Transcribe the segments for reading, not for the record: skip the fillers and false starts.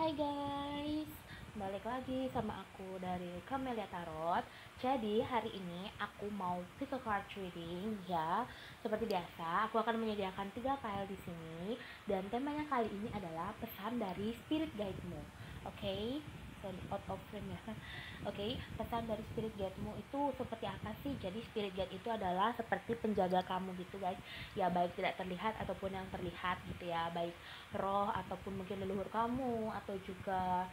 Hai guys, balik lagi sama aku dari Camelia Tarot. Jadi hari ini aku mau pick a card reading ya. Seperti biasa, aku akan menyediakan 3 file di sini dan temanya kali ini adalah pesan dari spirit guide-mu. Oke? Sorry, out of frame ya. Oke, pesan dari spirit guide-mu itu seperti apa sih? Jadi spirit guide itu adalah seperti penjaga kamu gitu guys. Ya baik tidak terlihat ataupun yang terlihat gitu ya, baik roh ataupun mungkin leluhur kamu atau juga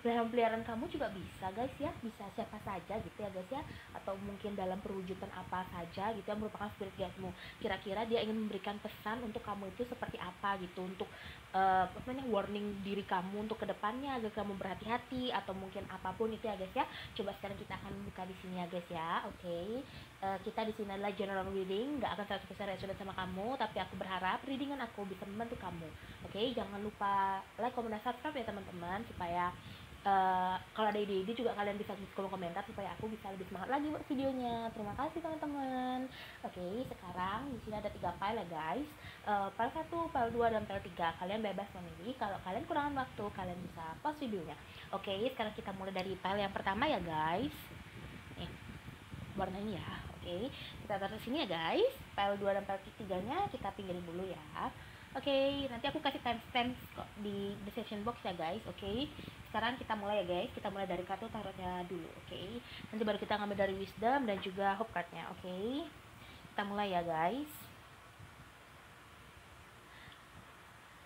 peliharaan kamu juga bisa guys ya, bisa siapa saja gitu ya guys ya, atau mungkin dalam perwujudan apa saja gitu yang merupakan spirit guide-mu. Kira-kira dia ingin memberikan pesan untuk kamu itu seperti apa gitu, untuk warning diri kamu untuk kedepannya agar kamu berhati-hati atau mungkin apapun itu ya guys ya. Coba sekarang kita akan buka di sini ya guys ya. Oke. Kita di sini adalah general reading, nggak akan 100% resonate sama kamu, tapi aku berharap readingan aku bisa membantu kamu. Oke, jangan lupa like, comment, dan subscribe ya teman-teman, supaya kalau ada ide-ide juga kalian bisa tulis kolom komentar supaya aku bisa lebih semangat lagi buat videonya. Terima kasih teman-teman. Oke, sekarang di sini ada 3 file ya guys. File 1, file 2, dan file 3. Kalian bebas memilih. Kalau kalian kurangan waktu, kalian bisa pause videonya. Oke, sekarang kita mulai dari file yang pertama ya guys. Nih, warna ini ya. Oke, kita taruh sini ya guys. File 2 dan file 3-nya kita pinggirin dulu ya. Oke, nanti aku kasih timestamp kok di description box ya guys. Oke, sekarang kita mulai ya guys. Kita mulai dari kartu tarotnya dulu. Oke, nanti baru kita ngambil dari wisdom dan juga hope cardnya. Oke, kita mulai ya guys.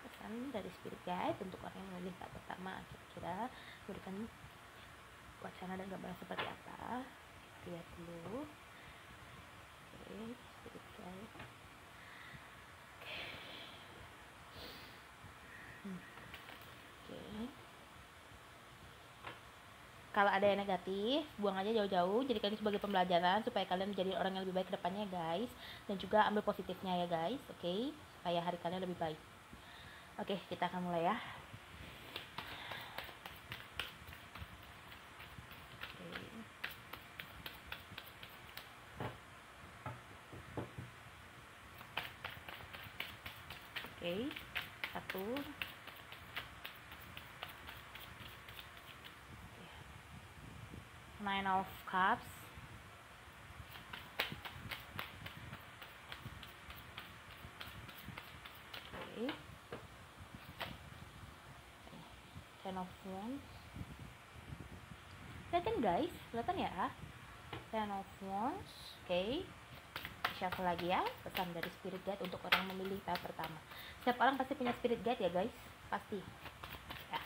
Pesan dari spirit guide untuk orang yang memilih kartu pertama, kira-kira berikan wacana dan gambaran seperti apa. Lihat dulu. Oke, spirit guide. Oke. Kalau ada yang negatif, buang aja jauh-jauh. Jadikan ini sebagai pembelajaran supaya kalian menjadi orang yang lebih baik ke depannya guys. Dan juga ambil positifnya ya guys. Oke, supaya hari kalian lebih baik. Oke, kita akan mulai ya. Oke, 1. Nine of Cups. Oke. Ten of Wands. Kelihatan guys, kelihatan ya. Ten of Wands. Oke. Shuffle lagi ya, pesan dari spirit guide untuk orang memilih file pertama. Setiap orang pasti punya spirit guide ya guys, pasti ya.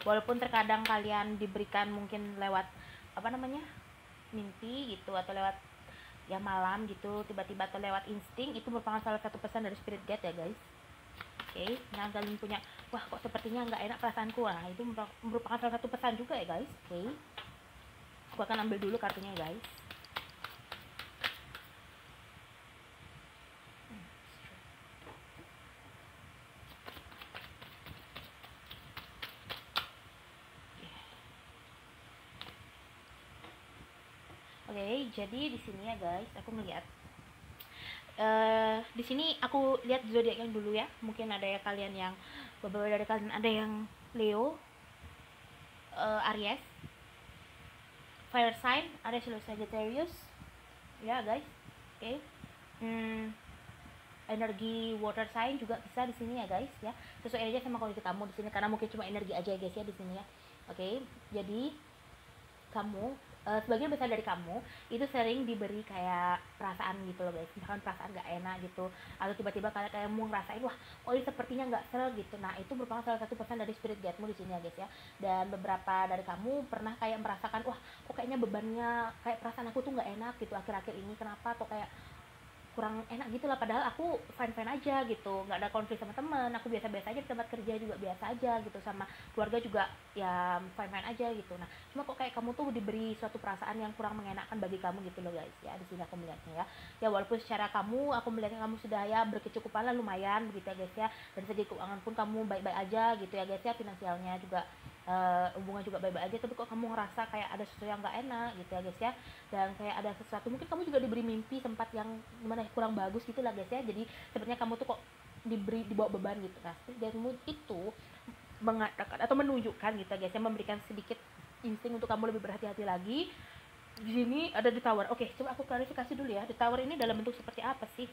Walaupun terkadang kalian diberikan mungkin lewat mimpi gitu, atau lewat ya malam gitu tiba-tiba, atau lewat insting, itu merupakan salah satu pesan dari spirit guide ya guys. Oke, yang kalian punya, wah kok sepertinya nggak enak perasaanku, nah itu merupakan salah satu pesan juga ya guys. Oke, aku akan ambil dulu kartunya guys. Oke, jadi di sini ya guys, aku melihat di sini aku lihat zodiak yang dulu ya. Mungkin ada ya kalian yang, beberapa dari kalian ada yang Leo, Aries, fire sign, Aries, Leo, Sagittarius ya guys. Oke. Energi water sign juga bisa di sini ya guys ya. Sesuai aja sama kondisi kamu di sini, karena mungkin cuma energi aja ya guys ya di sini ya. Oke, jadi kamu, sebagian besar dari kamu itu sering diberi kayak perasaan gitu loh guys, misalkan perasaan gak enak gitu, atau tiba-tiba kayak mau ngerasain, wah oh ini sepertinya nggak serel gitu. Nah itu merupakan salah satu pesan dari spirit guide-mu di sini ya guys ya. Dan beberapa dari kamu pernah kayak merasakan, wah kok kayaknya bebannya, kayak perasaan aku tuh nggak enak gitu akhir-akhir ini, kenapa, atau kayak kurang enak gitu lah, padahal aku fine aja gitu, nggak ada konflik sama teman, aku biasa-biasa aja di tempat kerja juga biasa aja gitu, sama keluarga juga ya fine aja gitu. Nah cuma kok kayak kamu tuh diberi suatu perasaan yang kurang mengenakan bagi kamu gitu loh guys ya, di sini aku melihatnya ya. Ya walaupun secara kamu, aku melihatnya kamu sudah ya berkecukupan lah lumayan begitu ya guys ya, dari segi keuangan pun kamu baik-baik aja gitu ya guys ya, finansialnya juga hubungan juga baik-baik aja, tapi kok kamu ngerasa kayak ada sesuatu yang gak enak gitu ya guys ya. Dan kayak ada sesuatu, mungkin kamu juga diberi mimpi sempat yang gimana kurang bagus gitu lah guys ya, jadi sepertinya kamu tuh kok dibawa beban gitu. Nah dari mood itu mengatakan atau menunjukkan gitu guys ya, memberikan sedikit insting untuk kamu lebih berhati-hati lagi. Di sini ada the tower. Oke, coba aku klarifikasi dulu ya. The tower ini dalam bentuk seperti apa sih?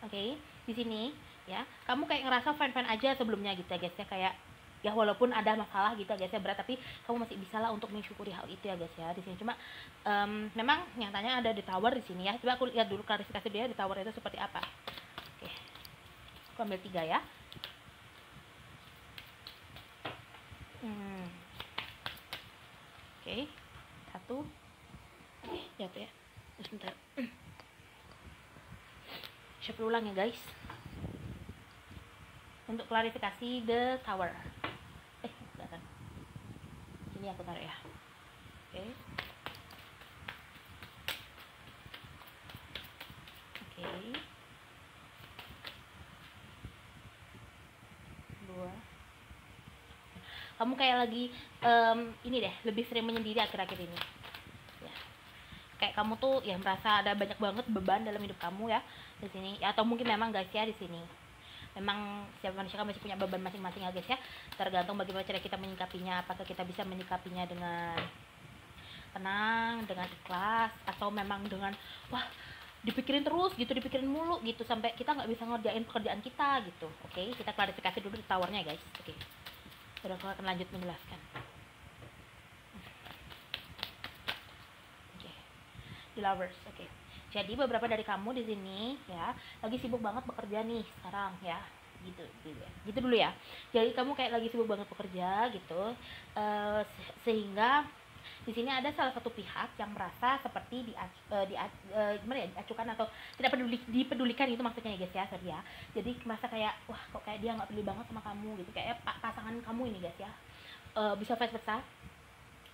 Oke, di sini ya, kamu kayak ngerasa fine-fine aja sebelumnya gitu ya guys ya, kayak ya walaupun ada masalah gitu ya guys ya berat, tapi kamu masih bisa lah untuk mensyukuri hal itu ya guys ya di sini. Cuma memang nyatanya ada the tower di sini ya. Coba aku lihat dulu klarifikasi dia the tower itu seperti apa. Oke, aku ambil 3 ya. Oke, 1. Jatuh ya, sebentar. Siap ulang ya guys. Untuk klarifikasi the tower. Enggak kan. Ini aku taruh ya. Oke. Oke. 2. Kamu kayak lagi ini deh, lebih sering menyendiri akhir-akhir ini. Ya. Kayak kamu tuh ya merasa ada banyak banget beban dalam hidup kamu ya di sini. Ya, atau mungkin memang guys ya di sini. Memang setiap manusia kan masih punya beban masing-masing ya guys ya. Tergantung bagaimana cara kita menyikapinya. Apakah kita bisa menyikapinya dengan tenang, dengan ikhlas, atau memang dengan wah dipikirin terus gitu, dipikirin mulu gitu sampai kita nggak bisa ngerjain pekerjaan kita gitu. Oke, kita klarifikasi dulu di towernya guys. Oke, udah aku akan lanjut menjelaskan. Oke, the lovers. Oke, jadi beberapa dari kamu di sini ya lagi sibuk banget bekerja nih sekarang ya, gitu dulu ya. Jadi kamu kayak lagi sibuk banget bekerja gitu, sehingga di sini ada salah satu pihak yang merasa seperti diacukan atau tidak dipedulikan gitu maksudnya ya guys ya, sorry ya. Jadi merasa kayak wah kok kayak dia nggak peduli banget sama kamu gitu, kayak pasangan kamu ini guys ya, bisa vice versa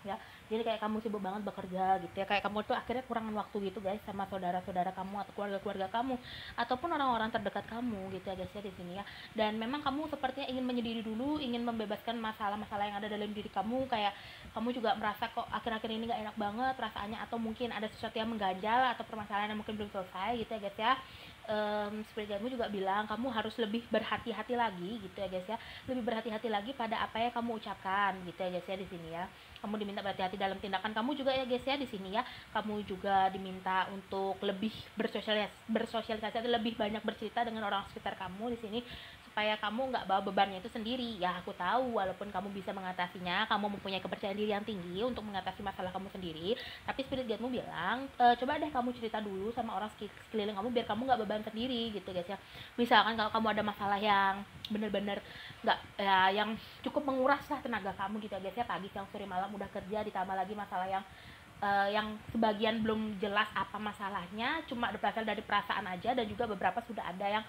ya. Jadi kayak kamu sibuk banget bekerja gitu ya, kayak kamu tuh akhirnya kurangan waktu gitu guys sama saudara-saudara kamu atau keluarga-keluarga kamu ataupun orang-orang terdekat kamu gitu ya guys ya di sini ya. Dan memang kamu sepertinya ingin menyendiri dulu, ingin membebaskan masalah-masalah yang ada dalam diri kamu, kayak kamu juga merasa kok akhir-akhir ini gak enak banget perasaannya, atau mungkin ada sesuatu yang mengganjal atau permasalahan yang mungkin belum selesai gitu ya guys ya. Spirit kamu juga bilang kamu harus lebih berhati-hati lagi gitu ya guys ya, lebih berhati-hati lagi pada apa yang kamu ucapkan gitu ya guys ya di sini ya. Kamu diminta berhati-hati dalam tindakan kamu juga ya guys ya di sini ya. Kamu juga diminta untuk lebih bersosialisasi atau lebih banyak bercerita dengan orang sekitar kamu di sini, supaya kamu nggak bawa bebannya itu sendiri ya. Aku tahu walaupun kamu bisa mengatasinya, kamu mempunyai kepercayaan diri yang tinggi untuk mengatasi masalah kamu sendiri, tapi spirit guide-mu bilang coba deh kamu cerita dulu sama orang sekeliling kamu biar kamu nggak beban sendiri gitu guys ya. Misalkan kalau kamu ada masalah yang bener-bener nggak ya, yang cukup menguras lah tenaga kamu gitu ya guys ya, pagi siang sore malam udah kerja, ditambah lagi masalah yang sebagian belum jelas apa masalahnya, cuma berasal dari perasaan aja, dan juga beberapa sudah ada yang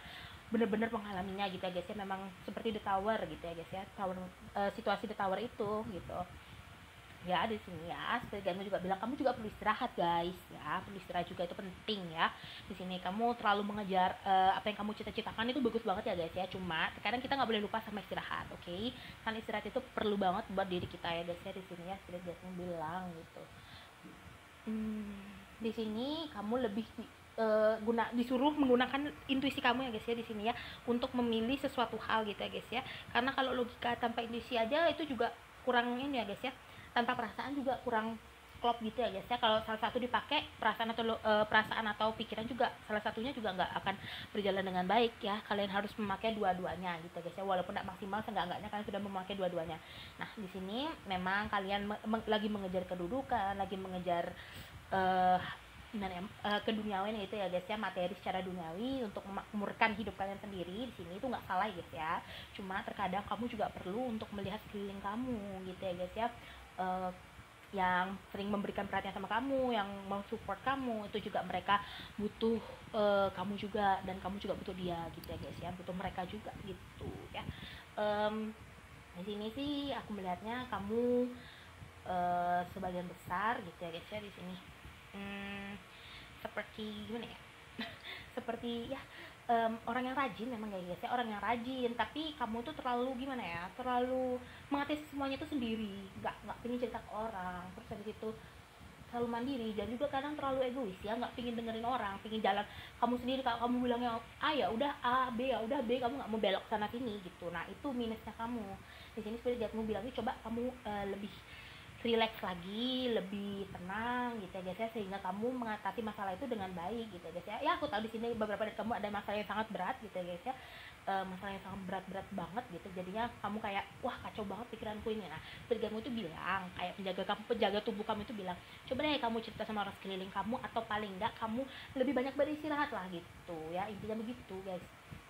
bener-bener mengalaminya gitu ya guys ya. Memang seperti the tower gitu ya guys ya, tower, situasi the tower itu gitu ya di sini ya. Spirit juga bilang kamu juga perlu istirahat guys ya, perlu istirahat juga, itu penting ya. Di sini kamu terlalu mengejar apa yang kamu cita-citakan itu bagus banget ya guys ya, cuma terkadang kita nggak boleh lupa sama istirahat. Oke, kan istirahat itu perlu banget buat diri kita ya guys ya di sini ya. Spirit bilang gitu. Di sini kamu lebih disuruh menggunakan intuisi kamu ya guys ya di sini ya, untuk memilih sesuatu hal gitu ya guys ya. Karena kalau logika tanpa intuisi aja itu juga kurang ini ya guys ya, tanpa perasaan juga kurang klop gitu ya guys ya. Kalau salah satu dipakai perasaan atau pikiran juga, salah satunya juga nggak akan berjalan dengan baik ya. Kalian harus memakai dua-duanya gitu guys ya, walaupun tidak maksimal, seenggak-enggaknya kalian sudah memakai dua-duanya. Nah di sini memang kalian lagi mengejar kedudukan, lagi mengejar keduniawian itu ya guys ya, materi secara duniawi untuk memakmurkan hidup kalian sendiri. Di sini itu nggak salah ya guys ya, cuma terkadang kamu juga perlu untuk melihat sekeliling kamu gitu ya guys ya, yang sering memberikan perhatian sama kamu, yang mau support kamu, itu juga mereka butuh kamu juga, dan kamu juga butuh dia gitu ya guys ya, butuh mereka juga gitu ya. Di sini sih aku melihatnya kamu sebagian besar gitu ya guys ya di sini seperti gimana ya seperti ya orang yang rajin memang ya guys ya, orang yang rajin, tapi kamu tuh terlalu gimana ya, terlalu mengatasi semuanya itu sendiri, nggak pengen cerita ke orang. Terus habis itu selalu mandiri, dan juga kadang terlalu egois ya, nggak pingin dengerin orang, pingin jalan kamu sendiri. Kalau kamu bilangnya A ya udah A, B ya udah B, kamu nggak mau belok sana sini gitu. Nah itu minusnya kamu di sini. Spirit guide kamu bilangnya coba kamu lebih relax lagi, lebih tenang gitu ya guys ya, sehingga kamu mengatasi masalah itu dengan baik gitu ya guys ya. Ya aku tahu di sini beberapa dari kamu ada masalah yang sangat berat gitu ya guys ya, masalah yang sangat berat banget gitu, jadinya kamu kayak wah kacau banget pikiranku ini. Nah penjagamu itu bilang, kayak penjaga tubuh kamu itu bilang, coba deh kamu cerita sama orang sekeliling kamu, atau paling enggak kamu lebih banyak beristirahat lah gitu ya, intinya begitu guys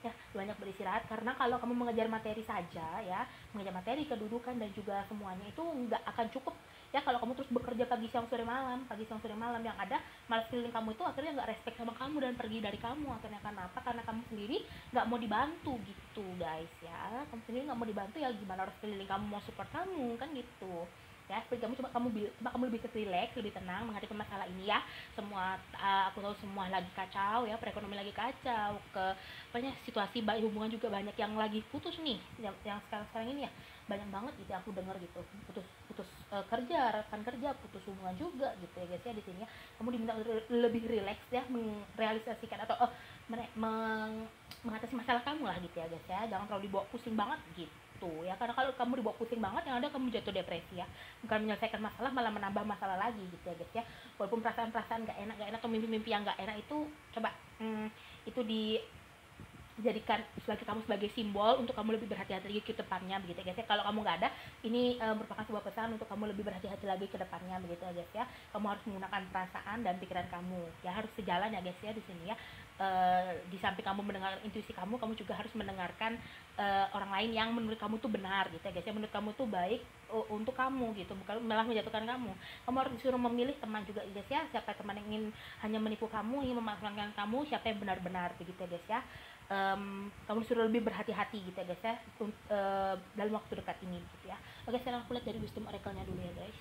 ya, banyak beristirahat. Karena kalau kamu mengejar materi saja ya, mengejar materi, kedudukan dan juga semuanya itu nggak akan cukup ya kalau kamu terus bekerja pagi siang sore malam, yang ada malah sekeliling kamu itu akhirnya nggak respect sama kamu dan pergi dari kamu. Akhirnya kenapa? Karena kamu sendiri nggak mau dibantu gitu guys ya, kamu sendiri nggak mau dibantu, ya gimana orang sekeliling kamu mau support kamu kan gitu ya. Seperti kamu, coba kamu lebih relax, lebih tenang menghadapi masalah ini ya. Semua aku tahu semua lagi kacau ya, perekonomian lagi kacau, banyak situasi hubungan juga banyak yang lagi putus nih, yang sekarang ini ya, banyak banget gitu aku dengar gitu, putus kerja, rekan kerja, putus hubungan juga gitu ya guys ya. Di sini ya kamu diminta lebih relax ya, merealisasikan atau mengatasi masalah kamu lah gitu ya guys ya. Jangan terlalu dibawa pusing banget gitu ya, karena kalau kamu dibawa pusing banget yang ada kamu jatuh depresi ya, bukan menyelesaikan masalah malah menambah masalah lagi gitu ya guys ya. Walaupun perasaan gak enak atau mimpi-mimpi yang gak enak itu coba itu dijadikan sebagai simbol untuk kamu lebih berhati-hati lagi ke depannya begitu ya guys ya. Kalau kamu nggak ada, ini merupakan sebuah pesan untuk kamu lebih berhati-hati lagi ke depannya begitu ya guys ya. Kamu harus menggunakan perasaan dan pikiran kamu ya, harus sejalan ya guys ya di sini ya. Di samping kamu mendengarkan intuisi kamu juga harus mendengarkan orang lain yang menurut kamu tuh benar gitu ya guys ya, menurut kamu tuh baik untuk kamu gitu, bukan malah menjatuhkan kamu. Kamu harus disuruh memilih teman juga guys ya, siapa teman yang ingin hanya menipu kamu, ingin memanfaatkan kamu, siapa yang benar-benar begitu ya guys ya. Kamu disuruh lebih berhati-hati gitu ya guys ya, dalam waktu dekat ini gitu ya. Oke, sekarang aku lihat dari wisdom oracle-nya dulu ya guys.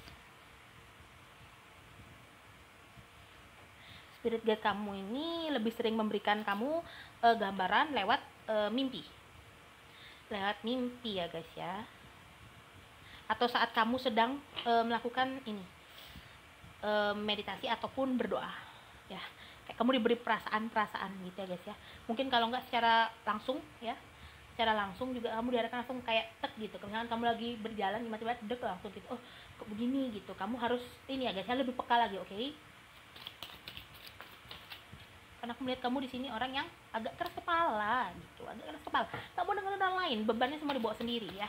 Spirit guide kamu ini lebih sering memberikan kamu gambaran lewat mimpi ya guys ya, atau saat kamu sedang melakukan ini meditasi ataupun berdoa ya, kayak kamu diberi perasaan gitu ya guys ya. Mungkin kalau nggak secara langsung juga kamu diarahkan langsung kayak tek gitu. Misalkan kamu lagi berjalan tiba-tiba dek langsung gitu, oh kok begini gitu. Kamu harus ini ya guys ya, lebih peka lagi, oke? Karena aku melihat kamu di sini orang yang agak keras kepala gitu, kamu dengan orang lain, bebannya semua dibawa sendiri ya.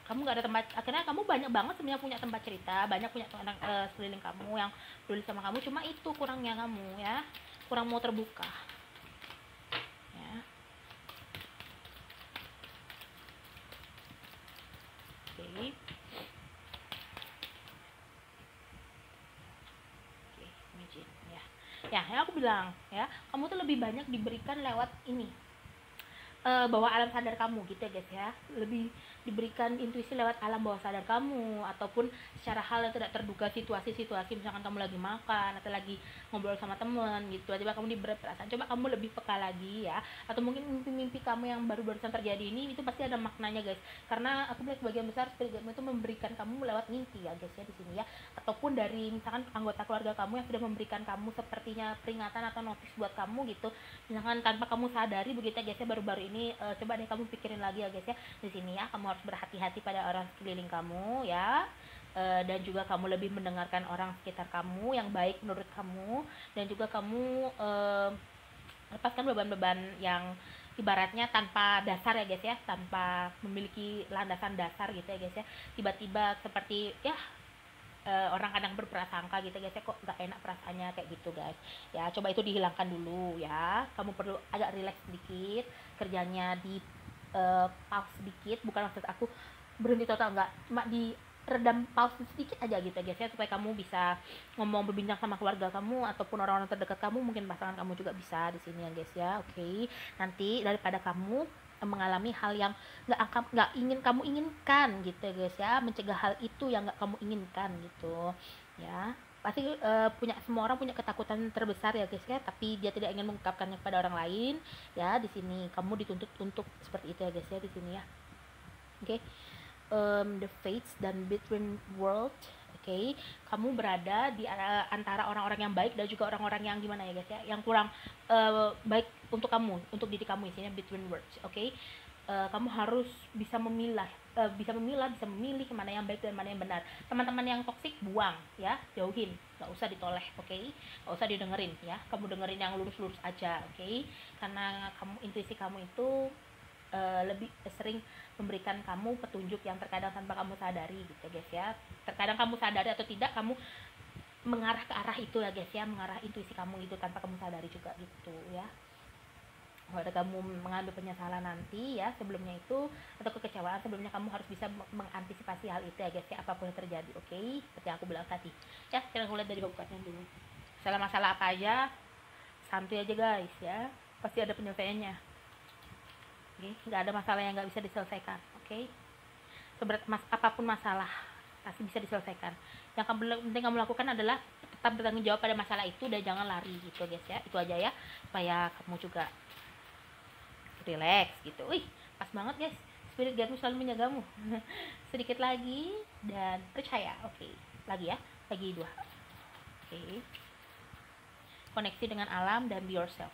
Kamu nggak ada tempat, akhirnya kamu banyak banget sebenarnya punya tempat cerita, banyak punya orang sekeliling kamu yang peduli sama kamu, cuma itu kurangnya kamu ya, kurang mau terbuka ya. Oke. Imagine ya. Ya, yang aku bilang ya, kamu tuh lebih banyak diberikan lewat ini, bawah alam sadar kamu gitu ya guys ya, lebih diberikan intuisi lewat alam bawah sadar kamu, ataupun secara hal yang tidak terduga, situasi misalkan kamu lagi makan atau lagi ngobrol sama temen gitu, tiba-tiba kamu diberi perasaan. Coba kamu lebih peka lagi ya, atau mungkin mimpi-mimpi kamu yang barusan terjadi ini itu pasti ada maknanya guys, karena aku melihat sebagian besar spirit guide itu memberikan kamu lewat mimpi ya guys ya di sini ya, ataupun dari misalkan anggota keluarga kamu yang sudah memberikan kamu sepertinya peringatan atau notis buat kamu gitu, misalkan tanpa kamu sadari begitu ya guys ya. Baru-baru ini coba deh kamu pikirin lagi ya guys ya di sini ya, kamu harus berhati-hati pada orang sekeliling kamu ya, dan juga kamu lebih mendengarkan orang sekitar kamu yang baik menurut kamu, dan juga kamu lepaskan beban-beban yang ibaratnya tanpa dasar ya guys ya, tanpa memiliki landasan dasar gitu ya guys ya. Tiba-tiba seperti ya orang kadang berprasangka gitu guys ya, kok gak enak perasaannya kayak gitu guys ya. Coba itu dihilangkan dulu ya, kamu perlu agak relax sedikit, kerjanya di pause sedikit, bukan maksud aku berhenti total, enggak, cuma di redam, pause sedikit aja gitu ya guys ya, supaya kamu bisa ngomong, berbincang sama keluarga kamu ataupun orang-orang terdekat kamu, mungkin pasangan kamu juga bisa di sini ya guys ya. Oke, nanti daripada kamu mengalami hal yang nggak ingin kamu inginkan gitu ya guys ya, mencegah hal itu yang nggak kamu inginkan gitu ya. Pasti semua orang punya ketakutan terbesar ya guys ya, tapi dia tidak ingin mengungkapkannya kepada orang lain ya. Di sini kamu dituntut untuk seperti itu ya guys ya di sini ya. Oke. The fates dan between world. Oke, kamu berada di antara orang-orang yang baik dan juga orang-orang yang gimana ya guys ya, yang kurang baik untuk kamu, untuk diri kamu, isinya between words. Oke, kamu harus bisa memilah, bisa memilih mana yang baik dan mana yang benar. Teman-teman yang toksik buang ya, jauhin, nggak usah ditoleh. Oke, nggak usah didengerin ya, kamu dengerin yang lurus-lurus aja. Oke, karena intuisi kamu itu lebih sering memberikan kamu petunjuk yang terkadang tanpa kamu sadari gitu guys ya. Terkadang kamu sadari atau tidak, kamu mengarah ke arah itu ya guys ya, mengarah intuisi kamu itu tanpa kamu sadari juga gitu ya. Kalau ada kamu mengambil penyesalan nanti ya sebelumnya itu, atau kekecewaan sebelumnya, kamu harus bisa mengantisipasi hal itu ya guys ya, apapun yang terjadi. Oke, seperti yang aku bilang tadi ya. Kita mulai dari babaknya dulu. Masalah apa aja santuy aja guys ya, pasti ada penyelesaiannya. Nggak ada masalah yang nggak bisa diselesaikan. Seberat apapun masalah pasti bisa diselesaikan. Yang penting kamu lakukan adalah tetap bertanggung jawab pada masalah itu dan jangan lari gitu guys ya. Itu aja ya, supaya kamu juga relax gitu. Wih, pas banget guys, spirit guidemu selalu menjagamu. Sedikit lagi dan percaya. Lagi ya, lagi 2. Koneksi dengan alam dan be yourself.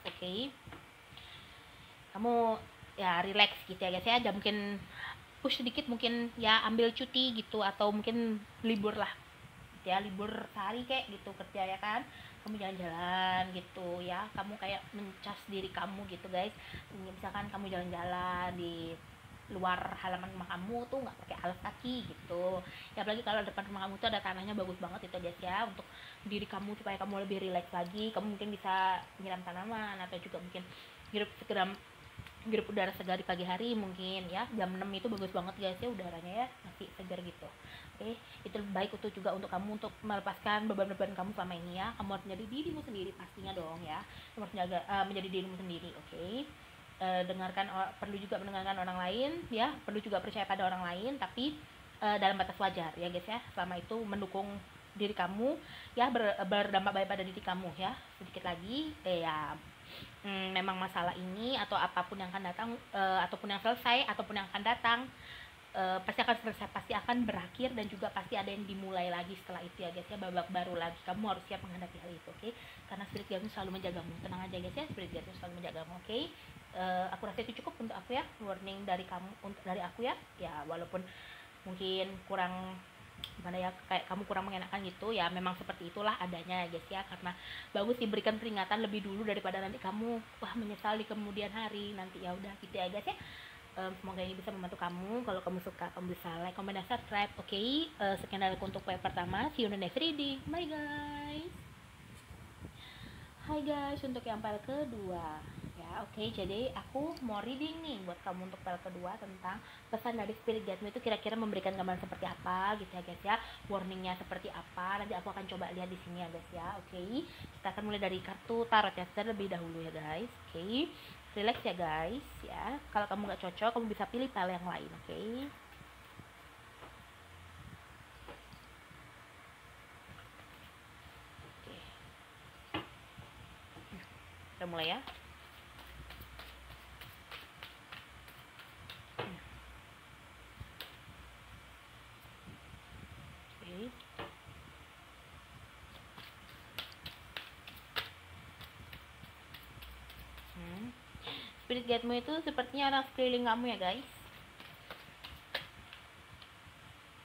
Kamu ya relax gitu ya guys ya, jangan mungkin push sedikit, mungkin ya ambil cuti gitu, atau mungkin libur lah gitu ya, libur sehari kayak gitu kerja ya kan, kamu jalan-jalan gitu ya, kamu kayak mencas diri kamu gitu guys. Misalkan kamu jalan-jalan di luar halaman rumah kamu tuh nggak pakai alas kaki gitu ya, apalagi kalau depan rumah kamu tuh ada tanahnya bagus banget itu guys ya, untuk diri kamu supaya kamu lebih relax lagi. Kamu mungkin bisa nyiram tanaman, atau juga mungkin hirup udara segar di pagi hari mungkin ya, jam 6 itu bagus banget guys ya, udaranya ya masih segar gitu. Itu baik itu juga untuk kamu, untuk melepaskan beban-beban kamu selama ini ya. Kamu harus menjadi dirimu sendiri pastinya dong ya, kamu harus menjadi dirimu sendiri. Perlu juga mendengarkan orang lain ya, perlu juga percaya pada orang lain, tapi dalam batas wajar ya guys ya, selama itu mendukung diri kamu ya, berdampak baik pada diri kamu ya. Sedikit lagi memang masalah ini atau apapun yang akan datang, ataupun yang selesai ataupun yang akan datang, pasti akan selesai, pasti akan berakhir, dan juga pasti ada yang dimulai lagi setelah itu ya guys ya, babak baru lagi. Kamu harus siap menghadapi hal itu. Karena spirit guide selalu menjagamu. Tenang aja guys ya, spirit guide selalu menjagamu. Aku rasa itu cukup untuk aku ya, warning dari aku ya. Walaupun mungkin kurang gimana ya, kayak kamu kurang mengenakan gitu ya, memang seperti itulah adanya ya guys ya. Karena bagus diberikan peringatan lebih dulu daripada nanti kamu menyesal di kemudian hari nanti. Ya udah gitu ya guys ya. Semoga ini bisa membantu kamu. Kalau kamu suka, kamu bisa like, comment, dan subscribe. Sekian dari aku untuk PL pertama. See you in the next reading. Bye guys. Hai guys, untuk yang PL kedua ya. Jadi aku mau reading nih buat kamu untuk PL kedua, tentang pesan dari spirit guide itu kira-kira memberikan gambaran seperti apa gitu ya guys ya, warningnya seperti apa. Nanti aku akan coba lihat di sini ya guys ya. Kita akan mulai dari kartu tarot ya terlebih dahulu ya guys. Relax ya guys ya. Kalau kamu nggak cocok, kamu bisa pilih PL yang lain. Kita mulai ya. Spirit guide-mu itu sepertinya orang sekeliling kamu ya guys,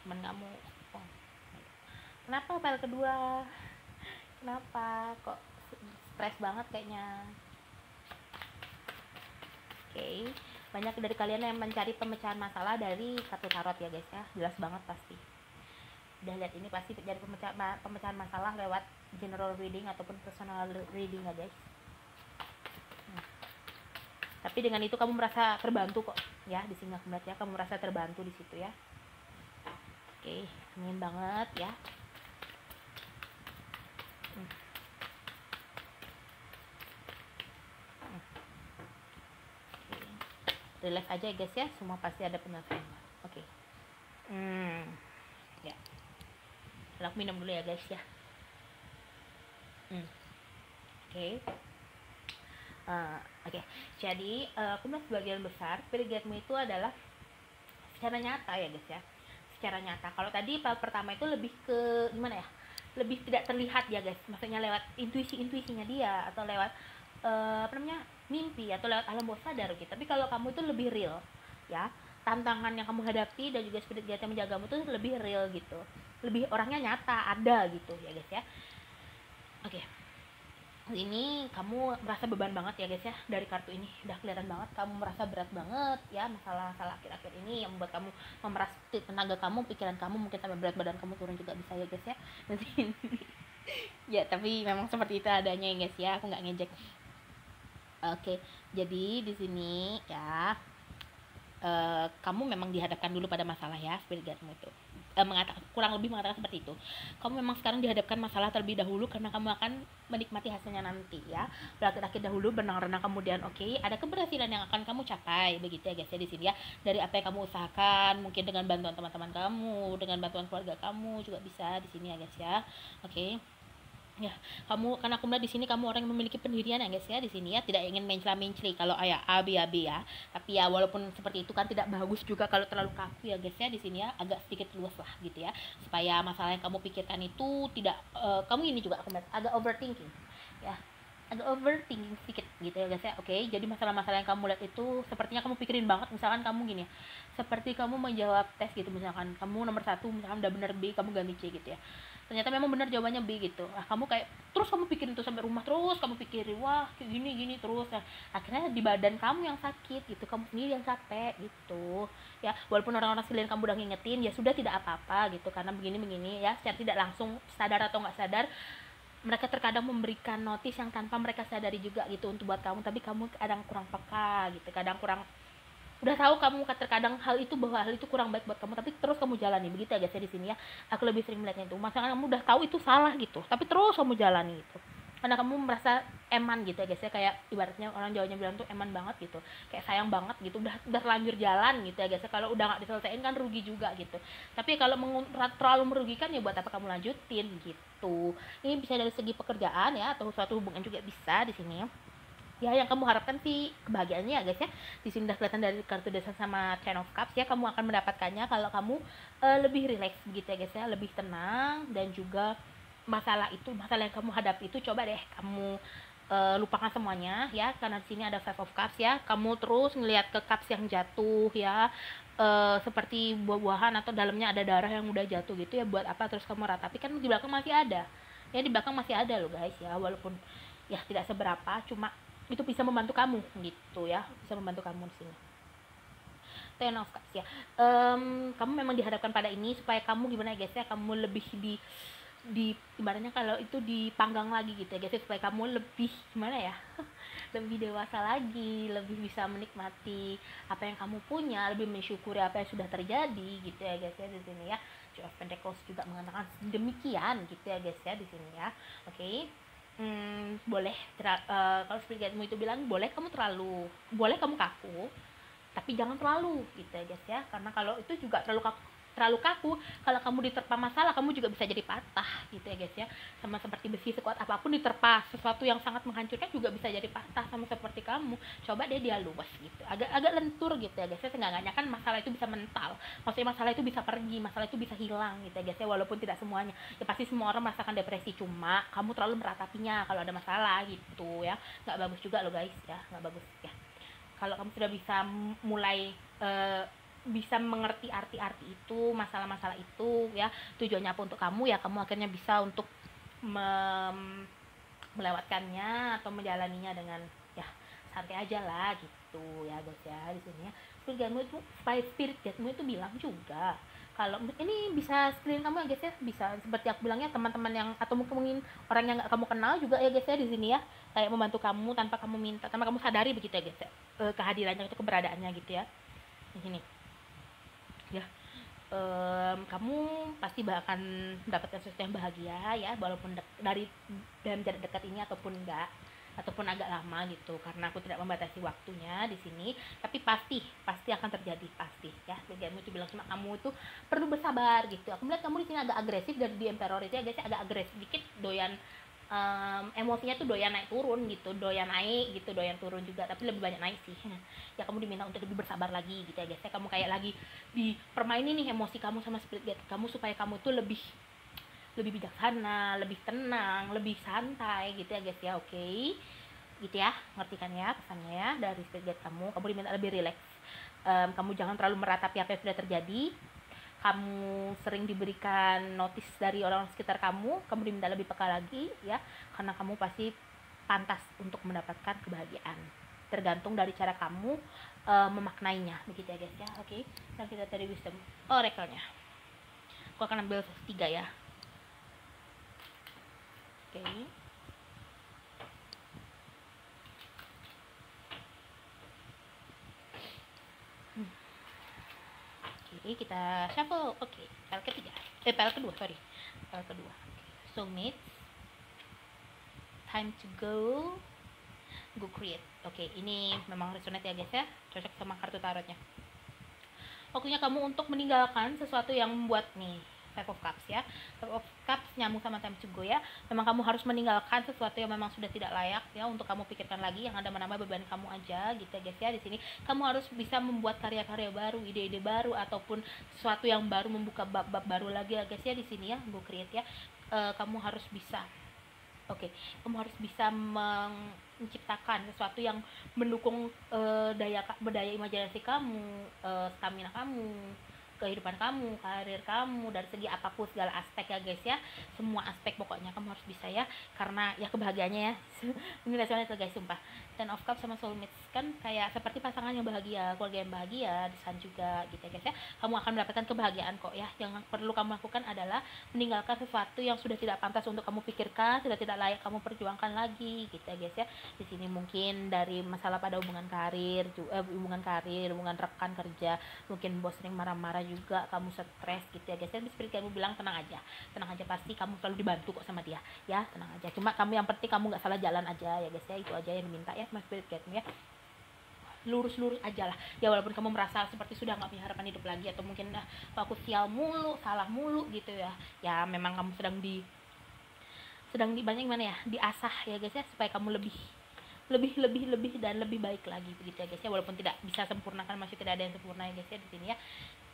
teman kamu. Kenapa PL kedua? Kenapa kok stres banget kayaknya? Banyak dari kalian yang mencari pemecahan masalah dari kartu tarot ya guys ya, jelas banget pasti. Udah lihat ini pasti dari pemecahan masalah lewat general reading ataupun personal reading ya guys. Tapi dengan itu kamu merasa terbantu kok ya, di sini aku melihat ya, kamu merasa terbantu di situ ya. Amin banget ya. Relax aja ya guys ya, semua pasti ada penyelesaiannya. Ya. Aku minum dulu ya guys ya. Jadi aku melihat sebagian besar spirit guide-mu itu adalah secara nyata ya guys ya, secara nyata. Kalau tadi file pertama itu lebih ke gimana ya, lebih tidak terlihat ya guys, maksudnya lewat intuisinya dia atau lewat apa namanya, mimpi atau lewat alam bawah sadar gitu. Tapi kalau kamu itu lebih real ya, tantangan yang kamu hadapi dan juga spirit guide yang menjagamu tuh lebih real gitu, lebih orangnya nyata ada gitu ya guys ya. Oke, ini kamu merasa beban banget ya guys ya, dari kartu ini udah kelihatan banget kamu merasa berat banget ya, masalah akhir-akhir ini yang membuat kamu memeras tenaga kamu, pikiran kamu, mungkin sampai berat badan kamu turun juga bisa ya guys ya. Nanti ya tapi memang seperti itu adanya ya guys ya, aku nggak ngejek. Oke, jadi di sini ya kamu memang dihadapkan dulu pada masalah ya, spirit guide-mu itu kurang lebih mengatakan seperti itu. Kamu memang sekarang dihadapkan masalah terlebih dahulu karena kamu akan menikmati hasilnya nanti ya. Berakit-akit dahulu, benang-renang kemudian oke, ada keberhasilan yang akan kamu capai begitu ya guys ya di sini ya. Dari apa yang kamu usahakan, mungkin dengan bantuan teman-teman kamu, dengan bantuan keluarga kamu juga bisa di sini ya guys ya. Oke. Ya, kamu karena aku melihat di sini kamu orang yang memiliki pendirian ya guys ya di sini ya, tidak ingin mencela-menceli kalau ayah AB ya. Tapi ya walaupun seperti itu kan tidak bagus juga kalau terlalu kaku ya guys ya di sini ya, agak sedikit luas lah gitu ya. Supaya masalah yang kamu pikirkan itu tidak kamu ini juga aku melihat agak overthinking. Ya, agak overthinking sedikit gitu ya guys ya. Oke, jadi masalah-masalah yang kamu lihat itu sepertinya kamu pikirin banget. Misalkan kamu gini ya, seperti kamu menjawab tes gitu, misalkan kamu nomor 1 misalkan udah bener B, kamu ganti C gitu ya, ternyata memang benar jawabannya B gitu. Kamu kayak terus kamu pikirin itu sampai rumah, terus kamu pikirin wah kayak gini terus ya. Akhirnya di badan kamu yang sakit gitu, kamu sendiri yang capek gitu ya. Walaupun orang-orang sekalian kamu udah ngingetin ya sudah, tidak apa-apa gitu, karena begini ya, secara tidak langsung sadar atau nggak sadar mereka terkadang memberikan notis yang tanpa mereka sadari juga gitu untuk buat kamu, tapi kamu kadang kurang peka gitu, kadang kurang udah tahu kamu terkadang hal itu bahwa hal itu kurang baik buat kamu, tapi terus kamu jalani begitu ya guys ya di sini ya. Aku lebih sering melihatnya itu, masalah kamu udah tahu itu salah gitu tapi terus kamu jalani gitu karena kamu merasa eman gitu ya guys ya, kayak ibaratnya orang Jawanya bilang tuh eman banget gitu, kayak sayang banget gitu, udah terlanjur jalan gitu ya guys ya. Kalau udah nggak diselesaikan kan rugi juga gitu, tapi kalau terlalu merugikan ya buat apa kamu lanjutin gitu. Ini bisa dari segi pekerjaan ya, atau suatu hubungan juga bisa di sini ya. Yang kamu harapkan sih kebahagiaannya ya guys ya. Di sini udah kelihatan dari kartu desa sama Ten of Cups ya, kamu akan mendapatkannya kalau kamu lebih rileks gitu ya guys ya, lebih tenang, dan juga masalah yang kamu hadapi itu coba deh kamu lupakan semuanya ya, karena di sini ada Five of Cups ya. Kamu terus ngelihat ke cups yang jatuh ya, seperti buah-buahan atau dalamnya ada darah yang udah jatuh gitu ya. Buat apa terus kamu ratapi, kan di belakang masih ada ya, di belakang masih ada loh guys ya, walaupun ya tidak seberapa, cuma itu bisa membantu kamu gitu ya, bisa membantu kamu di sini. Ten of Cups ya. Kamu memang dihadapkan pada ini supaya kamu gimana ya guys ya, kamu lebih di ibaratnya kalau itu dipanggang lagi gitu ya guys, supaya kamu lebih gimana ya lebih dewasa lagi, lebih bisa menikmati apa yang kamu punya, lebih mensyukuri apa yang sudah terjadi gitu ya guys ya di sini ya. Two of Pentacles juga mengatakan demikian gitu ya guys ya di sini ya. Oke. Boleh kalau spirit guide-mu itu bilang boleh kamu kaku, tapi jangan terlalu gitu ya guys ya, karena kalau itu juga terlalu kaku, kalau kamu diterpa masalah kamu juga bisa jadi patah gitu ya guys ya. Sama seperti besi, sekuat apapun diterpa sesuatu yang sangat menghancurkan juga bisa jadi patah. Sama seperti kamu, coba deh dia luas gitu, agak lentur gitu ya guys ya. Seenggaknya kan masalah itu bisa mental, maksudnya masalah itu bisa pergi, masalah itu bisa hilang gitu ya guys ya. Walaupun tidak semuanya ya, pasti semua orang merasakan depresi, cuma kamu terlalu meratapinya kalau ada masalah gitu ya, nggak bagus juga loh guys ya, nggak bagus ya. Kalau kamu sudah bisa mulai bisa mengerti arti-arti itu, masalah-masalah itu ya, tujuannya apa untuk kamu ya, kamu akhirnya bisa untuk melewatkannya atau menjalaninya dengan ya santai aja lah gitu ya guys ya di sini ya. Spirit guide-mu itu bilang juga kalau ini bisa screen kamu ya guys ya, bisa seperti aku bilangnya teman-teman yang atau mungkin orang yang nggak kamu kenal juga ya guys ya di sini ya, kayak membantu kamu tanpa kamu minta, tanpa kamu sadari begitu ya guys ya, kehadirannya itu, keberadaannya gitu ya di sini ya. Kamu pasti akan mendapatkan sesuatu yang bahagia ya, walaupun dari dalam jarak dekat ini ataupun enggak, ataupun agak lama gitu, karena aku tidak membatasi waktunya di sini, tapi pasti akan terjadi, pasti ya. Bagianmu itu bilang cuma kamu itu perlu bersabar gitu. Aku melihat kamu di sini agak agresif, dari di Emperor itu ya guys, agak agresif dikit, doyan emosinya tuh doyan naik turun gitu, doyan naik gitu, doyan turun juga, tapi lebih banyak naik sih. Ya kamu diminta untuk lebih bersabar lagi gitu ya guys ya. Kamu kayak lagi dipermainin nih emosi kamu sama spirit guide kamu, supaya kamu tuh lebih bijaksana, lebih tenang, lebih santai gitu ya guys ya. Oke, gitu ya, ngerti kan ya pesannya ya dari spirit guide kamu. Kamu diminta lebih rileks. Kamu jangan terlalu meratapi apa yang sudah terjadi. Kamu sering diberikan notis dari orang sekitar kamu diminta lebih peka lagi ya, karena kamu pasti pantas untuk mendapatkan kebahagiaan, tergantung dari cara kamu memaknainya, begitu ya guys ya. Oke, dan kita tadi wisdom oracle-nya. Aku akan ambil 3 ya. Oke. Oke, kita shuffle. Oke, file ketiga. File kedua, sorry. File kedua. Soulmates. Time to go. Go create. Oke, ini memang resonate ya guys ya. Cocok sama kartu tarotnya. Waktunya kamu untuk meninggalkan sesuatu yang membuat nih. Five of Cups ya. Five of Cups nyambung sama time to go ya. Memang kamu harus meninggalkan sesuatu yang memang sudah tidak layak ya untuk kamu pikirkan lagi, yang ada menambah beban kamu aja gitu ya guys ya. Di sini kamu harus bisa membuat karya-karya baru, ide-ide baru, ataupun sesuatu yang baru, membuka bab-bab baru lagi ya guys ya di sini ya. Go create ya. Kamu harus bisa kamu harus bisa menciptakan sesuatu yang mendukung daya imajinasi kamu, stamina kamu, kehidupan kamu, karir kamu, dari segi apapun segala aspek ya guys ya. Semua aspek pokoknya kamu harus bisa ya, karena ya kebahagiaannya ya. Ini rasanya guys, sumpah. Ten of Cups sama Soulmates kan kayak seperti pasangan yang bahagia, keluarga yang bahagia, di sana juga gitu ya guys ya. Kamu akan mendapatkan kebahagiaan kok ya. Yang perlu kamu lakukan adalah meninggalkan sesuatu yang sudah tidak pantas untuk kamu pikirkan, sudah tidak layak kamu perjuangkan lagi gitu ya guys ya. Di sini mungkin dari masalah pada hubungan karir, hubungan rekan kerja, mungkin bos sering marah-marah juga, kamu stres gitu ya guys ya. Spirit kamu bilang tenang aja, pasti kamu selalu dibantu kok sama dia ya, tenang aja. Cuma kamu yang penting kamu nggak salah jalan aja ya guys ya, itu aja yang diminta ya sama spirit guide ya. Lurus aja lah ya, walaupun kamu merasa seperti sudah nggak punya harapan hidup lagi, atau mungkin aku sial mulu, salah mulu gitu ya. Ya memang kamu sedang di banyak gimana ya, diasah ya guys ya, supaya kamu lebih dan lebih baik lagi begitu ya guys ya. Walaupun tidak bisa sempurna, kan masih tidak ada yang sempurna ya guys ya di sini ya.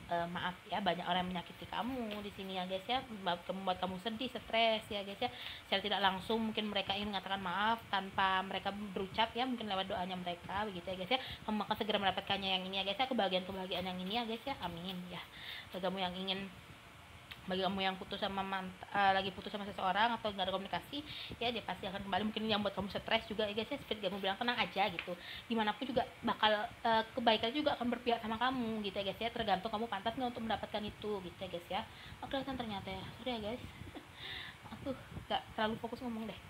Maaf ya, banyak orang yang menyakiti kamu di sini ya guys ya, membuat kamu sedih, stres ya guys ya. Secara tidak langsung mungkin mereka ingin mengatakan maaf tanpa mereka berucap ya, mungkin lewat doanya mereka begitu ya guys ya. Kamu akan segera mendapatkannya yang ini ya guys ya, kebahagiaan yang ini ya guys ya, amin ya. Bagi kamu yang putus sama lagi putus sama seseorang atau nggak ada komunikasi ya, dia pasti akan kembali. Mungkin yang buat kamu stres juga ya guys ya, spirit kamu bilang tenang aja gitu, gimana pun juga bakal kebaikan juga akan berpihak sama kamu gitu ya guys ya. Tergantung kamu pantas nggak untuk mendapatkan itu gitu ya guys ya. Kelihatan ternyata ya, sorry ya guys. Aku nggak terlalu fokus ngomong deh.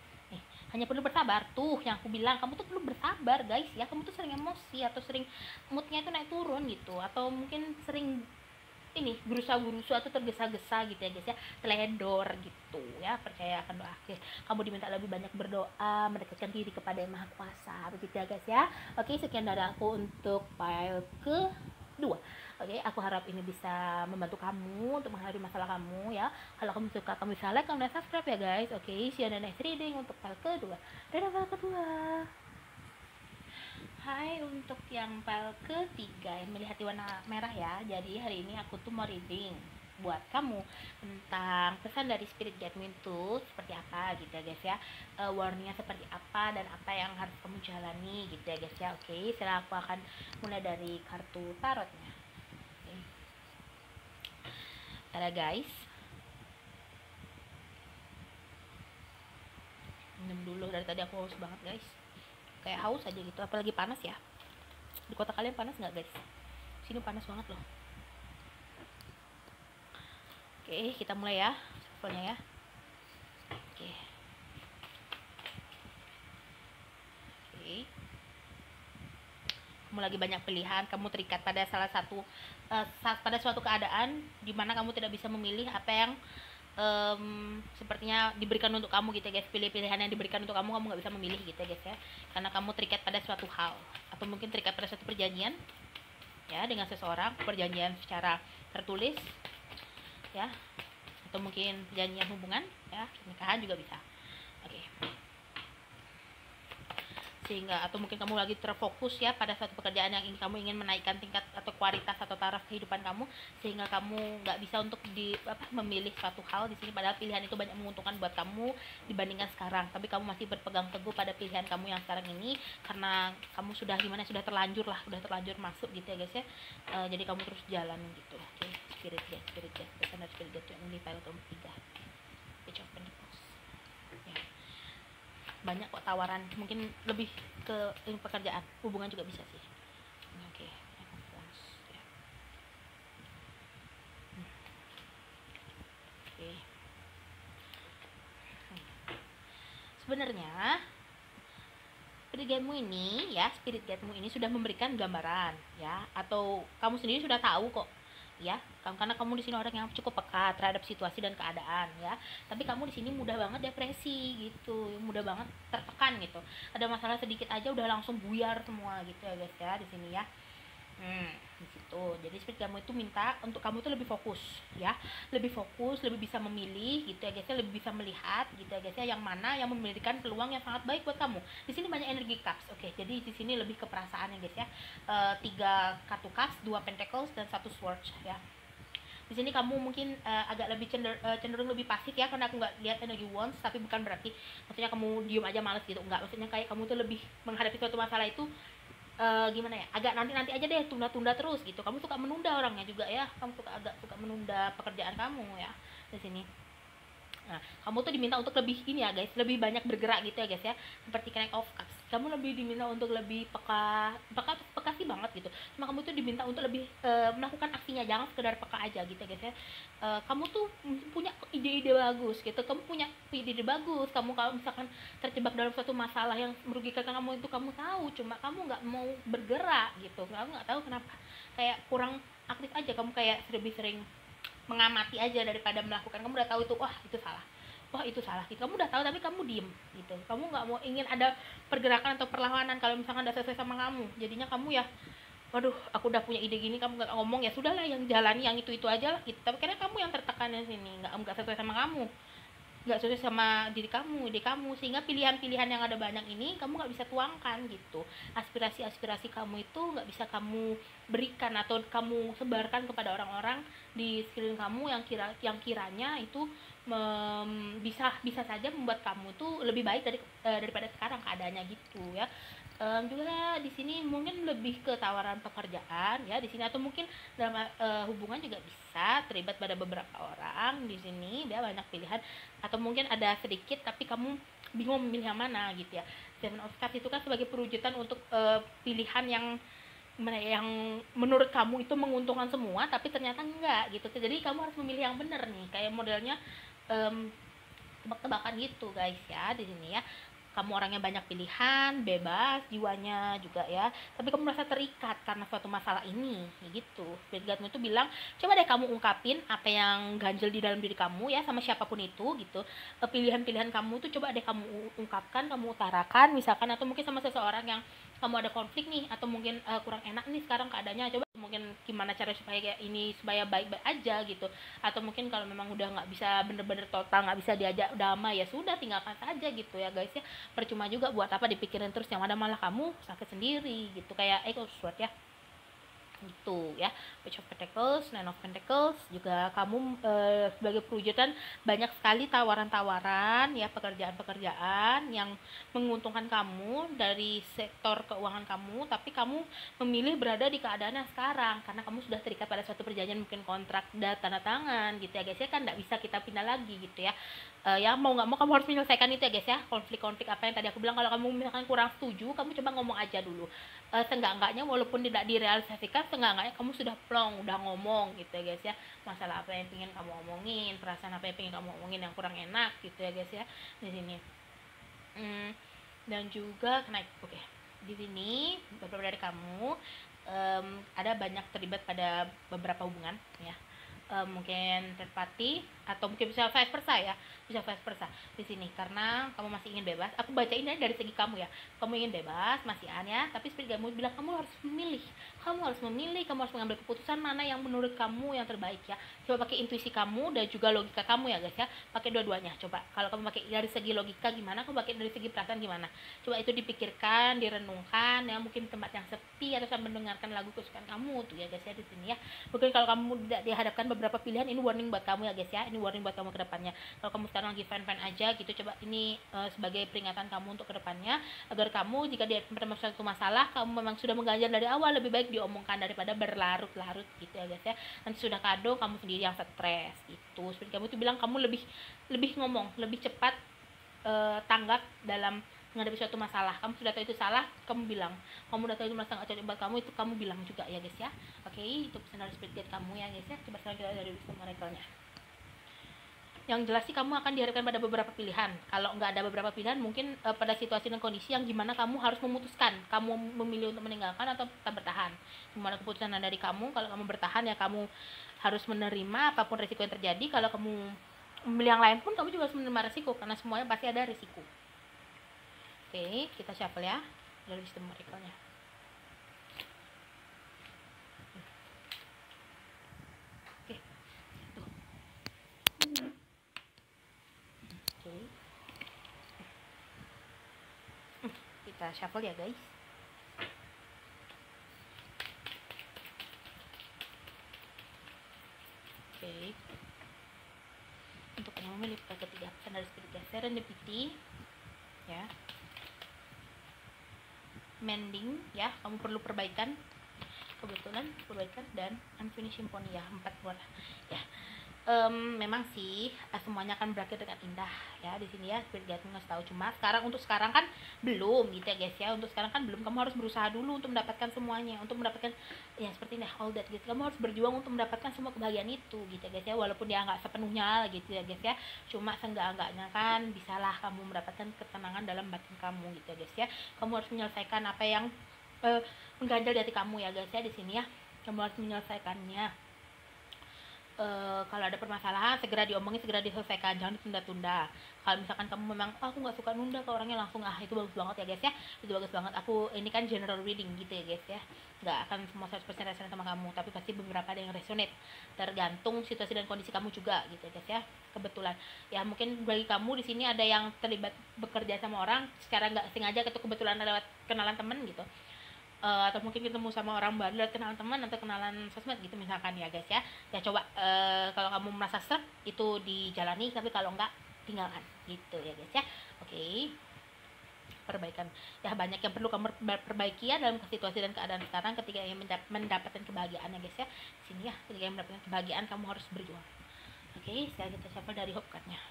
Hanya perlu bersabar tuh yang aku bilang, kamu tuh perlu bersabar guys ya. Kamu tuh sering emosi atau sering moodnya itu naik turun gitu, atau mungkin sering ini gerusa-gerusu atau tergesa-gesa gitu ya guys ya, teledor gitu ya. Percaya akan doa. Oke, kamu diminta lebih banyak berdoa, mendekatkan diri kepada Yang Maha Kuasa begitu ya guys ya. Oke, sekian dari aku untuk file kedua. Oke, aku harap ini bisa membantu kamu untuk menghadapi masalah kamu ya. Kalau kamu suka, kamu bisa like, kamu bisa subscribe ya guys. Oke, see you on the next reading untuk file kedua. Dadah file kedua. Hai, untuk yang file ketiga yang melihat warna merah ya. Jadi hari ini aku tuh mau reading buat kamu tentang pesan dari spirit guide itu seperti apa gitu ya guys ya. Warningnya seperti apa dan apa yang harus kamu jalani gitu ya guys ya. Oke, sekarang aku akan mulai dari kartu tarotnya. Oke. Tada guys, minum dulu, dari tadi aku haus banget guys, kayak haus aja gitu, apalagi panas ya. Di kota kalian panas nggak guys? Sini panas banget loh. Oke, kita mulai ya shuffle-nya ya. Oke. Kamu lagi banyak pilihan, kamu terikat pada salah satu pada suatu keadaan di mana kamu tidak bisa memilih apa yang sepertinya diberikan untuk kamu gitu ya guys. Pilihan yang diberikan untuk kamu nggak bisa memilih gitu ya guys ya, karena kamu terikat pada suatu hal, atau mungkin terikat pada suatu perjanjian ya dengan seseorang, perjanjian secara tertulis ya, atau mungkin perjanjian hubungan ya, pernikahan juga bisa. Oke, sehingga atau mungkin kamu lagi terfokus ya pada suatu pekerjaan yang kamu ingin menaikkan tingkat atau kualitas atau taraf kehidupan kamu, sehingga kamu nggak bisa untuk memilih suatu hal di sini, padahal pilihan itu banyak menguntungkan buat kamu dibandingkan sekarang, tapi kamu masih berpegang teguh pada pilihan kamu yang sekarang ini karena kamu sudah sudah terlanjur masuk gitu ya guys ya. Jadi kamu terus jalan gitu. Oke, spirit guys, pesan dari spirit guys yang di file ke-3, Page of Pentacles ya. Banyak kok tawaran, mungkin lebih ke pekerjaan, hubungan juga bisa sih. Oke, ya. Oke. Sebenarnya spirit guide-mu ini sudah memberikan gambaran ya, atau kamu sendiri sudah tahu kok ya, karena kamu di sini orang yang cukup peka terhadap situasi dan keadaan ya, tapi kamu di sini mudah banget depresi gitu, mudah banget tertekan gitu, ada masalah sedikit aja udah langsung buyar semua gitu ya guys ya di sini ya. Di situ. Jadi spirit kamu itu minta untuk kamu tuh lebih fokus ya, lebih bisa memilih gitu ya guys ya, lebih bisa melihat gitu ya guys ya, yang mana yang memberikan peluang yang sangat baik buat kamu. Di sini banyak energi cups. Oke, jadi di sini lebih ke perasaan ya guys ya. 3 kartu cups, 2 pentacles dan 1 swords ya. Di sini kamu mungkin agak lebih cenderung lebih pasif ya, karena aku nggak lihat energi wands, tapi bukan berarti maksudnya kamu diem aja males gitu, enggak, maksudnya kayak kamu tuh lebih menghadapi suatu masalah itu gimana ya, agak nanti aja deh, tunda terus gitu. Kamu suka menunda orangnya juga ya, kamu suka menunda pekerjaan kamu ya di sini. Nah, kamu tuh diminta untuk lebih ini ya guys, lebih banyak bergerak gitu ya guys ya, seperti Knight of Cups. Kamu lebih diminta untuk lebih peka sih banget gitu. Cuma kamu tuh diminta untuk lebih melakukan aksinya, jangan sekedar peka aja gitu ya guys ya. Kamu tuh punya ide-ide bagus gitu, kamu punya ide-ide bagus. Kamu kalau misalkan terjebak dalam suatu masalah yang merugikan kamu itu kamu tahu, cuma kamu nggak mau bergerak gitu. Kamu nggak tahu kenapa, kayak kurang aktif aja, kamu kayak lebih sering mengamati aja daripada melakukan. Kamu udah tahu itu, wah itu salah gitu, kamu udah tahu tapi kamu diem gitu, kamu nggak mau ingin ada pergerakan atau perlawanan kalau misalkan udah sesuai sama kamu. Jadinya kamu ya, waduh aku udah punya ide gini, kamu nggak ngomong, ya sudahlah yang jalani yang itu aja lah gitu. Tapi karena kamu yang tertekan di sini, nggak sesuai sama kamu, nggak sesuai sama ide kamu, sehingga pilihan-pilihan yang ada banyak ini kamu nggak bisa tuangkan gitu. Aspirasi kamu itu nggak bisa kamu berikan atau kamu sebarkan kepada orang-orang di sekeliling kamu yang kiranya itu bisa saja membuat kamu tuh lebih baik daripada sekarang keadaannya gitu ya. Juga di sini mungkin lebih ke tawaran pekerjaan ya di sini, atau mungkin dalam hubungan juga bisa terlibat pada beberapa orang di sini. Dia banyak pilihan, atau mungkin ada sedikit tapi kamu bingung memilih yang mana gitu ya. Seven of Cups itu kan sebagai perwujudan untuk pilihan yang menurut kamu itu menguntungkan semua, tapi ternyata enggak gitu. Jadi kamu harus memilih yang benar nih, kayak modelnya tebak-tebakan gitu guys ya di sini ya. Kamu orangnya banyak pilihan, bebas jiwanya juga ya, tapi kamu merasa terikat karena suatu masalah ini gitu. Spirit guide-mu itu bilang, coba deh kamu ungkapin apa yang ganjel di dalam diri kamu ya, sama siapapun itu gitu. Pilihan-pilihan kamu tuh coba deh kamu ungkapkan, kamu utarakan misalkan, atau mungkin sama seseorang yang kamu ada konflik nih, atau mungkin kurang enak nih sekarang keadaannya, coba mungkin gimana cara supaya kayak ini supaya baik-baik aja gitu. Atau mungkin kalau memang udah nggak bisa bener-bener total nggak bisa diajak damai, ya sudah tinggalkan saja gitu ya guys ya. Percuma juga, buat apa dipikirin terus, yang ada malah kamu sakit sendiri gitu, kayak Swords ya gitu ya. Page of Pentacles, Nine of Pentacles juga kamu sebagai perwujudan banyak sekali tawaran-tawaran ya, pekerjaan-pekerjaan yang menguntungkan kamu dari sektor keuangan kamu, tapi kamu memilih berada di keadaan yang sekarang karena kamu sudah terikat pada suatu perjanjian, mungkin kontrak dan tanda tangan gitu ya guys ya, kan nggak bisa kita pindah lagi gitu ya. Ya mau nggak mau kamu harus menyelesaikan itu ya guys ya, konflik-konflik apa yang tadi aku bilang. Kalau kamu misalkan kurang setuju, kamu coba ngomong aja dulu. Seenggak-enggaknya walaupun tidak direalisasikan, seenggak-enggaknya kamu sudah plong, udah ngomong gitu ya guys ya, masalah apa yang pengen kamu omongin, perasaan apa yang pengen kamu omongin yang kurang enak gitu ya guys ya di sini. Dan juga oke, di sini beberapa dari kamu ada banyak terlibat pada beberapa hubungan ya. mungkin third party atau mungkin bisa vice versa ya, bisa vice versa di sini karena kamu masih ingin bebas. Aku baca ini dari segi kamu ya, kamu ingin bebas masih ya, tapi spirit kamu bilang kamu harus memilih, kamu harus memilih, kamu harus mengambil keputusan mana yang menurut kamu yang terbaik ya. Coba pakai intuisi kamu dan juga logika kamu ya guys ya, pakai dua-duanya. Coba kalau kamu pakai dari segi logika gimana, kamu pakai dari segi perasaan gimana, coba itu dipikirkan, direnungkan ya, mungkin tempat yang sepi atau sambil mendengarkan lagu kesukaan kamu tuh ya guys ya di sini ya. Mungkin kalau kamu tidak dihadapkan beberapa pilihan, ini warning buat kamu ya guys ya, ini warning buat kamu ke depannya. Kalau kamu sekarang lagi fan-fan aja gitu, coba ini sebagai peringatan kamu untuk ke depannya, agar kamu jika dihadapan suatu masalah, kamu memang sudah mengganjal dari awal, lebih baik diomongkan daripada berlarut-larut gitu ya guys ya. Nanti sudah kado kamu sendiri yang stres gitu. Seperti kamu itu bilang kamu lebih ngomong, lebih cepat tanggap dalam menghadapi suatu masalah. Kamu sudah tahu itu salah, kamu bilang. Kamu sudah tahu itu merasa nggak cocok buat kamu, itu kamu bilang juga ya guys ya. Oke, itu pesan dari spirit guide kamu ya guys ya. Coba sekarang kita dari wisdom oracle-nya. Yang jelas sih kamu akan dihadapkan pada beberapa pilihan. Kalau nggak ada beberapa pilihan, mungkin pada situasi dan kondisi yang gimana kamu harus memutuskan, kamu memilih untuk meninggalkan atau tetap bertahan. Gimana keputusan dari kamu. Kalau kamu bertahan ya kamu harus menerima apapun resiko yang terjadi. Kalau kamu memilih yang lain pun kamu juga harus menerima resiko, karena semuanya pasti ada resiko. Oke, kita shuffle ya dari sistem oracle-nya. Oke, tuh. Oke. Kita shuffle ya guys. Oke. Untuk yang memilih ketiga pesan dari spirit guide, serendipity ya, mending ya, kamu perlu perbaikan, kebetulan perbaikan, dan unfinished symphony ya, 4 buah ya. Memang sih semuanya akan berakhir dengan indah ya di sini ya, spirit guide ngasih tahu. Cuma untuk sekarang kan belum gitu ya guys ya, untuk sekarang kan belum. Kamu harus berusaha dulu untuk mendapatkan semuanya, untuk mendapatkan ya seperti ini all that gitu. Kamu harus berjuang untuk mendapatkan semua kebahagiaan itu gitu ya guys ya, walaupun dia nggak sepenuhnya gitu ya guys ya. Cuma seenggak-enggaknya kan bisalah kamu mendapatkan ketenangan dalam batin kamu gitu ya guys ya. Kamu harus menyelesaikan apa yang mengganjal di hati kamu ya guys ya di sini ya. Kamu harus menyelesaikannya. Kalau ada permasalahan segera diomongin, segera diselesaikan, jangan ditunda-tunda. Kalau misalkan kamu memang aku nggak suka nunda ke orangnya langsung, itu bagus banget ya guys ya, itu bagus banget. Aku ini kan general reading gitu ya guys ya, nggak akan semua 100% resonate sama kamu, tapi pasti beberapa ada yang resonate, tergantung situasi dan kondisi kamu juga gitu ya guys ya. Kebetulan ya, mungkin bagi kamu di sini ada yang terlibat bekerja sama orang secara nggak sengaja, atau kebetulan lewat kenalan temen gitu. Atau mungkin ketemu sama orang baru lewat kenalan teman atau kenalan sosmed gitu misalkan ya guys ya. Ya coba kalau kamu merasa stuck itu dijalani, tapi kalau enggak tinggalkan gitu ya guys ya. Oke. Perbaikan ya, banyak yang perlu kamu perbaiki ya dalam situasi dan keadaan sekarang ketika ingin mendapatkan kebahagiaan ya guys ya. Sini ya, ketika ingin mendapatkan kebahagiaan kamu harus berjuang. Oke, sekarang kita shuffle dari hope card-nya.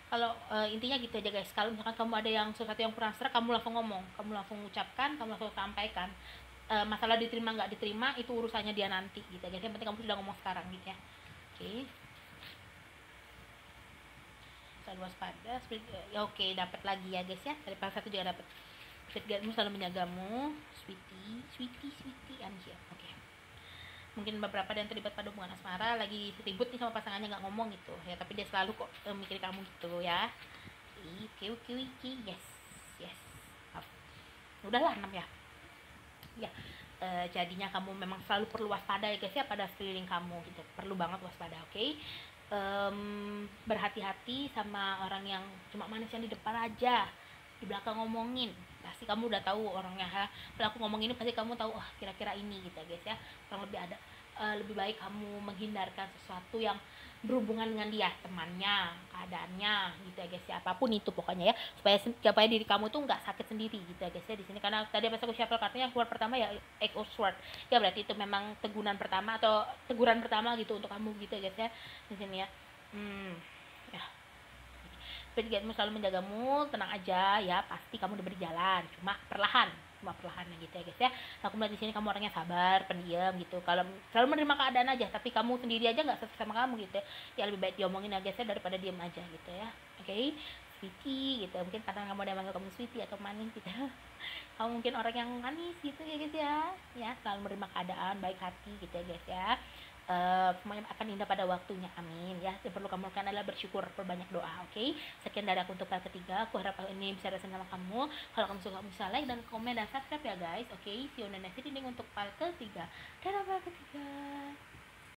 Kalau intinya gitu aja guys. Kalau misalkan kamu ada yang sesuatu yang kurang serak, kamu langsung ngomong, kamu langsung ucapkan, kamu langsung sampaikan. Masalah diterima nggak diterima itu urusannya dia nanti gitu ya guys. Yang penting kamu sudah ngomong sekarang gitu ya. Oke. Selalu waspada. Ya oke, dapat lagi ya guys ya. Dari part 1 juga dapat. Spirit guide-mu selalu menjagamu, sweetie Anjir. Oke. Mungkin beberapa yang terlibat pada hubungan asmara, lagi ribut nih sama pasangannya, nggak ngomong gitu ya, tapi dia selalu kok mikirin kamu gitu ya. Oke, yes. Udahlah 6 ya. Ya, jadinya kamu memang selalu perlu waspada ya guys ya pada sekeliling kamu gitu, perlu banget waspada. Oke. Berhati-hati sama orang yang cuma manis yang di depan aja, di belakang ngomongin. Pasti kamu udah tahu orangnya ha. Kalau aku ngomong ini pasti kamu tahu, kira-kira ini gitu ya guys ya. Kurang lebih ada lebih baik kamu menghindarkan sesuatu yang berhubungan dengan dia, temannya, keadaannya gitu ya guys ya, apapun itu pokoknya ya, supaya diri kamu tuh nggak sakit sendiri gitu ya guys ya di sini. Karena tadi pas aku shuffle kartunya yang keluar pertama ya Eight of Swords ya, berarti itu memang teguran pertama atau teguran pertama gitu untuk kamu gitu ya guys ya di sini ya. Ya, Spirit guide-mu selalu menjagamu, tenang aja ya, pasti kamu udah berjalan, cuma perlahan gitu ya guys ya. Aku melihat di sini kamu orangnya sabar, pendiam gitu. Kalau selalu menerima keadaan aja, tapi kamu sendiri aja nggak sesuai sama kamu gitu ya, lebih baik diomongin ya guys ya daripada diam aja gitu ya. Oke, sweetie gitu, mungkin karena kamu udah manggil kamu sweetie atau manis gitu. kamu mungkin orang yang manis gitu ya guys ya selalu menerima keadaan, baik hati gitu ya guys ya. Semuanya akan indah pada waktunya, amin ya. Yang perlu kamu lakukan adalah bersyukur, perbanyak doa, oke. Sekian dari aku untuk part ketiga, aku harap ini bisa resonate sama kamu. Kalau kamu suka bisa like dan komen dan subscribe ya guys, oke. See you on the next video untuk part ketiga. Dadah part ketiga.